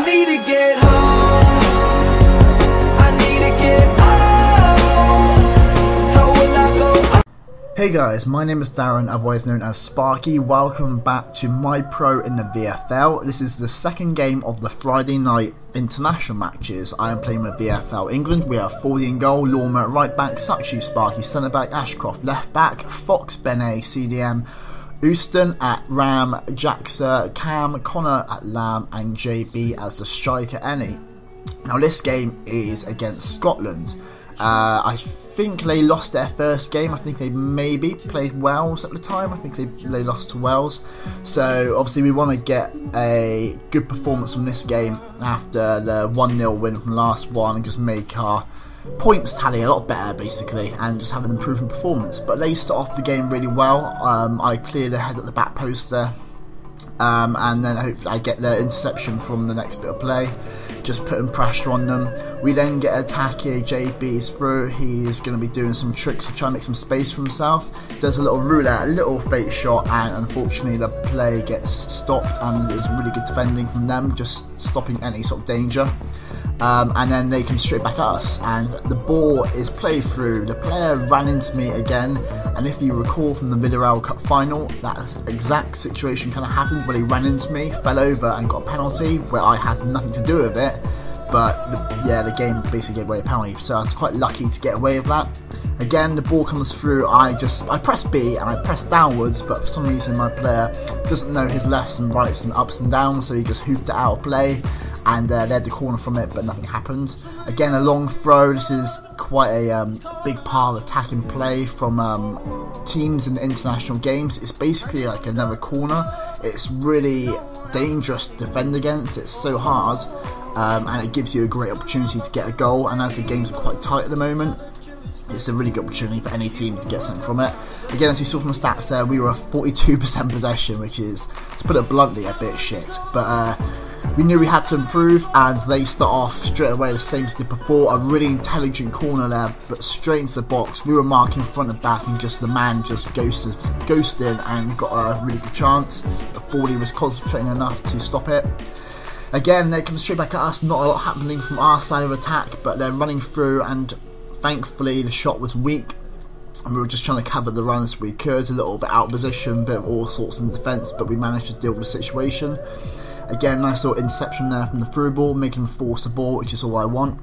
need to get home. I need to get home. How will I go? Hey guys, my name is Darren, otherwise known as Sparky. Welcome back to My Pro in the VFL. This is the second game of the Friday night international matches. I am playing with VFL England. We have Fordy in goal, Lormer at right back, Sachi Sparky centre back, Ashcroft left back, Fox Benet CDM, Houston at Ram, Jaxa, Cam, Connor at Lamb, and JB as the striker Any. Now this game is against Scotland. I think they lost their first game. I think they maybe played Wales at the time. I think they lost to Wales. So obviously we want to get a good performance from this game after the 1-0 win from last one and just make our points tally a lot better basically and just have an improving performance. But they start off the game really well. I cleared ahead at the back post there. And then hopefully I get the interception from the next bit of play, just putting pressure on them. We then get an attack here. JB's through. He's going to be doing some tricks to try and make some space for himself. Does a little roulette, a little fake shot, and unfortunately the play gets stopped, and there's really good defending from them, just stopping any sort of danger. And then they come straight back at us, and the ball is played through. The player ran into me again, and if you recall from the VFL Cup final, that exact situation kind of happened where he ran into me, fell over and got a penalty where I had nothing to do with it, but the game basically gave away a penalty, so I was quite lucky to get away with that. Again, the ball comes through, I press B and I press downwards, but for some reason my player doesn't know his lefts and rights and ups and downs, so he just hooped it out of play, and they had the corner from it, but nothing happened. Again, a long throw. This is quite a big part of attacking play from teams in the international games. It's basically like another corner. It's really dangerous to defend against. It's so hard, and it gives you a great opportunity to get a goal, and as the games are quite tight at the moment, it's a really good opportunity for any team to get something from it. Again, as you saw from the stats there, we were 42% possession, which is, to put it bluntly, a bit shit. But we knew we had to improve, and they start off straight away the same as they did before. A really intelligent corner there, but straight into the box. We were marking front and back, and just the man just ghosted and got a really good chance. But Fordy was concentrating enough to stop it. Again, they come straight back at us. Not a lot happening from our side of attack, but they're running through, and thankfully the shot was weak, and we were just trying to cover the runs we could. A little bit out of position, a bit of all sorts in defence, but we managed to deal with the situation. Again, nice little interception there from the through ball, making them force the ball, which is all I want.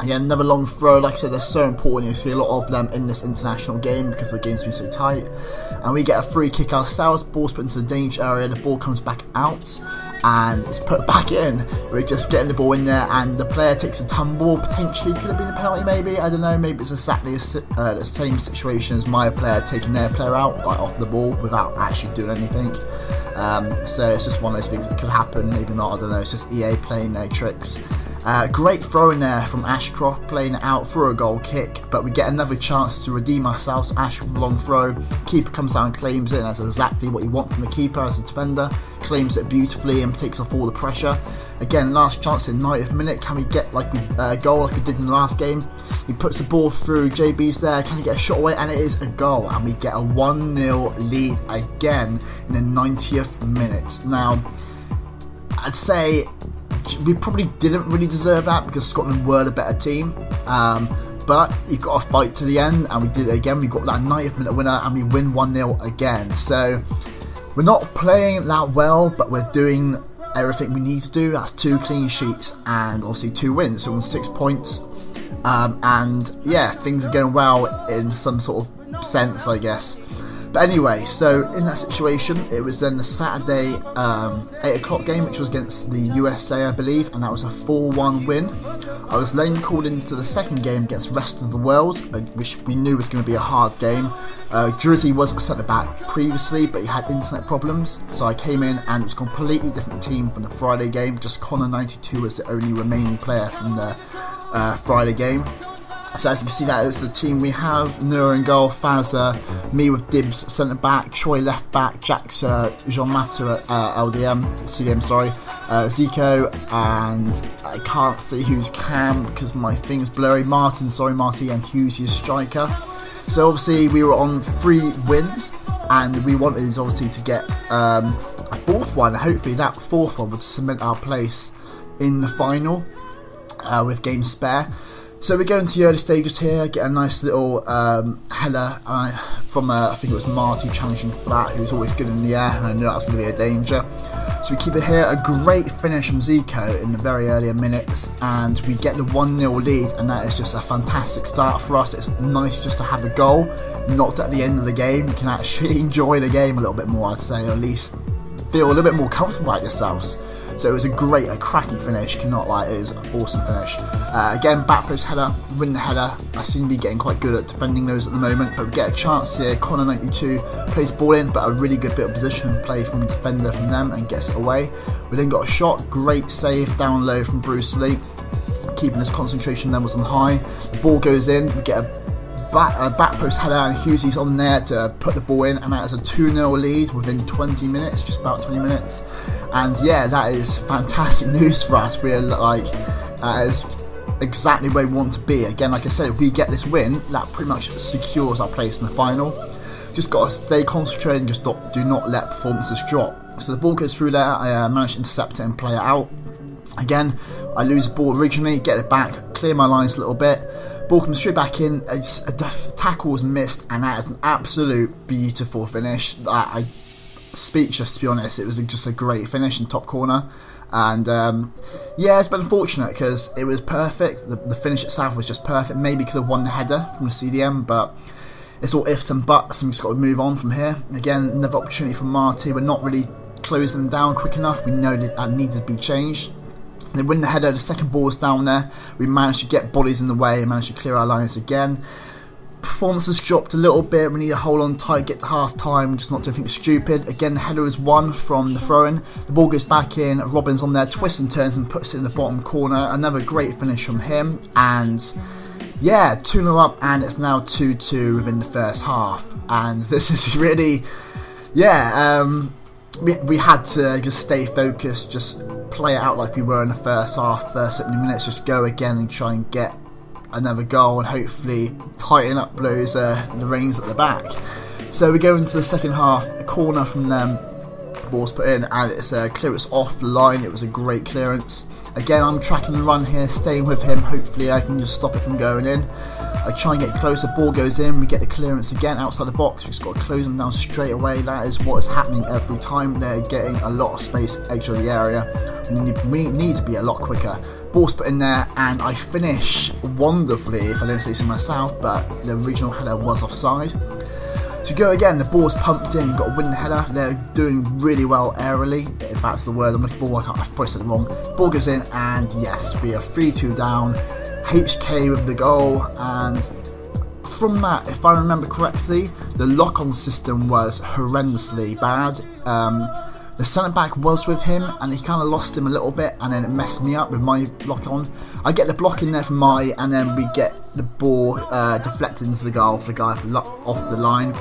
Again, another long throw. Like I said, they're so important. You see a lot of them in this international game because the game's been so tight. And we get a free kick ourselves. Ball's put into the danger area. The ball comes back out and it's put back in. We're just getting the ball in there, and the player takes a tumble. Potentially could have been a penalty, maybe. I don't know. Maybe it's exactly the same situation as my player taking their player out, like off the ball, without actually doing anything. So it's just one of those things that could happen, maybe not, I don't know. It's just EA playing their tricks. Great throw in there from Ashcroft, playing it out for a goal kick, but we get another chance to redeem ourselves. Ashcroft long throw, keeper comes down and claims it, and that's exactly what you want from the keeper as a defender. Claims it beautifully and takes off all the pressure. Again, last chance in 90th minute. Can we get a goal like we did in the last game? He puts the ball through, JB's there, can he get a shot away? And it is a goal, and we get a 1-0 lead again in the 90th minute. Now, I'd say we probably didn't really deserve that because Scotland were the better team, but you got to fight to the end, and we did it again. We got that 90th minute winner, and we win 1-0 again. So we're not playing that well, but we're doing everything we need to do. That's 2 clean sheets and obviously 2 wins, so on 6 points. And yeah, things are going well in some sort of sense, I guess. But anyway, so in that situation, it was then the Saturday 8 o'clock game, which was against the USA, I believe, and that was a 4-1 win. I was then called into the second game against Rest of the World, which we knew was going to be a hard game. Drizzy was centre back previously, but he had internet problems, so I came in and it was a completely different team from the Friday game. Just Connor 92 was the only remaining player from the Friday game. So as you can see, that is the team we have. Noor in goal, Fazza, me with Dibs centre back, Choi left back, Jaxa, Jean-Mata CDM, sorry, Zico, and I can't see who's Cam because my thing's blurry, Martin, and Hughes is striker. So obviously we were on 3 wins, and we wanted obviously to get a 4th one. Hopefully that 4th one would cement our place in the final with game spare. So we go into the early stages here, get a nice little header from I think it was Marty challenging for that, who's always good in the air, and I knew that was going to be a danger. So we keep it here, a great finish from Zico in the very early minutes, and we get the 1-0 lead, and that is just a fantastic start for us. It's nice just to have a goal, not at the end of the game. You can actually enjoy the game a little bit more, I'd say, or at least feel a little bit more comfortable about yourselves. So it was a cracking finish, cannot lie, it is an awesome finish. Again, back post header, win the header. I seem to be getting quite good at defending those at the moment, but we get a chance here. Connor 92 plays ball in, but a really good bit of position play from the defender from them and gets it away. We then got a shot, great save down low from Bruce Lee, keeping his concentration levels on high. The ball goes in, we get a back post header, and Hughesy's on there to put the ball in, and that is a 2-0 lead within 20 minutes, just about 20 minutes. And yeah, that is fantastic news for us. We're like, that is exactly where we want to be. Again, like I said, if we get this win, that pretty much secures our place in the final. Just got to stay concentrated and just do not let performances drop. So the ball goes through there, I managed to intercept it and play it out. Again, I lose the ball originally, get it back, clear my lines a little bit. Ball comes straight back in, a tackle was missed, and that is an absolute beautiful finish. I speechless, to be honest. It was just a great finish in top corner, and yeah, it's been unfortunate because it was perfect. The finish itself was just perfect. Maybe could have won the header from the CDM, but it's all ifs and buts, and we've just got to move on from here. Again, another opportunity for Marty. We're not really closing them down quick enough. We know that needed to be changed. They win the header, the second ball is down there. We managed to get bodies in the way and managed to clear our lines again. Performance has dropped a little bit. We need to hold on tight, get to half time, just not do anything stupid. Again, the header is won from the throw-in. The ball goes back in. Robin's on there, twists and turns and puts it in the bottom corner. Another great finish from him. And yeah, 2-0 up, and it's now 2-2 within the first half. And this is really, yeah, we had to just stay focused, just play it out like we were in the first half, first 70 minutes, just go again and try and get another goal and hopefully tighten up those the reins at the back. So we go into the second half, a corner from them, ball's put in, and it's a clearance off the line. It was a great clearance. Again, I'm tracking the run here, staying with him. Hopefully I can just stop it from going in. I try and get closer, ball goes in, we get the clearance again outside the box. We've just got to close them down straight away. That is what is happening every time. They're getting a lot of space edge of the area. We need to be a lot quicker. Ball's put in there, and I finish wonderfully, if I don't say so myself, but the original header was offside. To go again, the ball's pumped in, you've got to win the header. They're doing really well aerially, if that's the word I'm looking for. I've probably said it wrong. Ball goes in, and yes, we are 3-2 down. HK with the goal, and from that, if I remember correctly, the lock-on system was horrendously bad. The centre back was with him, and he kind of lost him a little bit, and then it messed me up with my block on. I get the block in there from my, and then we get the ball deflected into the goal for the guy off the line.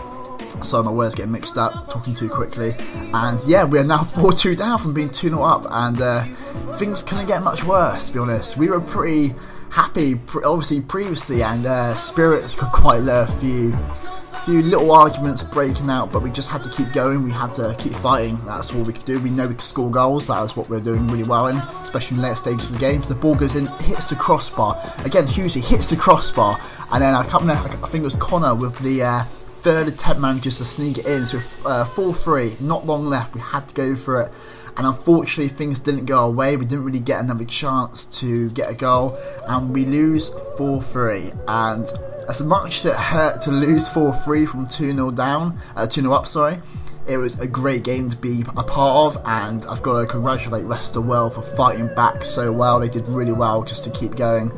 So my words getting mixed up, talking too quickly, and yeah, we are now 4-2 down from being 2-0 up, and things couldn't get much worse, to be honest. We were pretty happy, obviously previously, and spirits got quite low. A few little arguments breaking out, but we just had to keep going. We had to keep fighting. That's all we could do. We know we could score goals. That is what we're doing really well in, especially in the later stages of the game. So the ball goes in, hits the crossbar. Again, Hughes hits the crossbar, and then I think it was Connor with the third attempt manages to sneak it in. So 4-3, not long left. We had to go for it. And unfortunately, things didn't go our way. We didn't really get another chance to get a goal, and we lose 4-3. And as much as it hurt to lose 4-3 from 2-0 down, 2-0 up, sorry, it was a great game to be a part of, and I've got to congratulate the rest of the world for fighting back so well. They did really well just to keep going,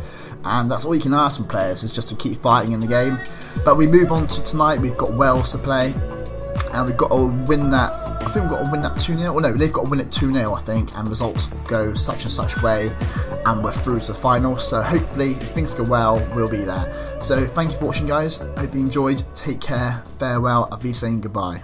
and that's all you can ask from players, is just to keep fighting in the game. But we move on to tonight. We've got Wales to play, and we've got to win that. I think we've got to win that 2-0. Well, no, they've got to win it 2-0, I think, and results go such and such way, and we're through to the final. So hopefully, if things go well, we'll be there. So thank you for watching, guys. Hope you enjoyed. Take care. Farewell. I'll be saying goodbye.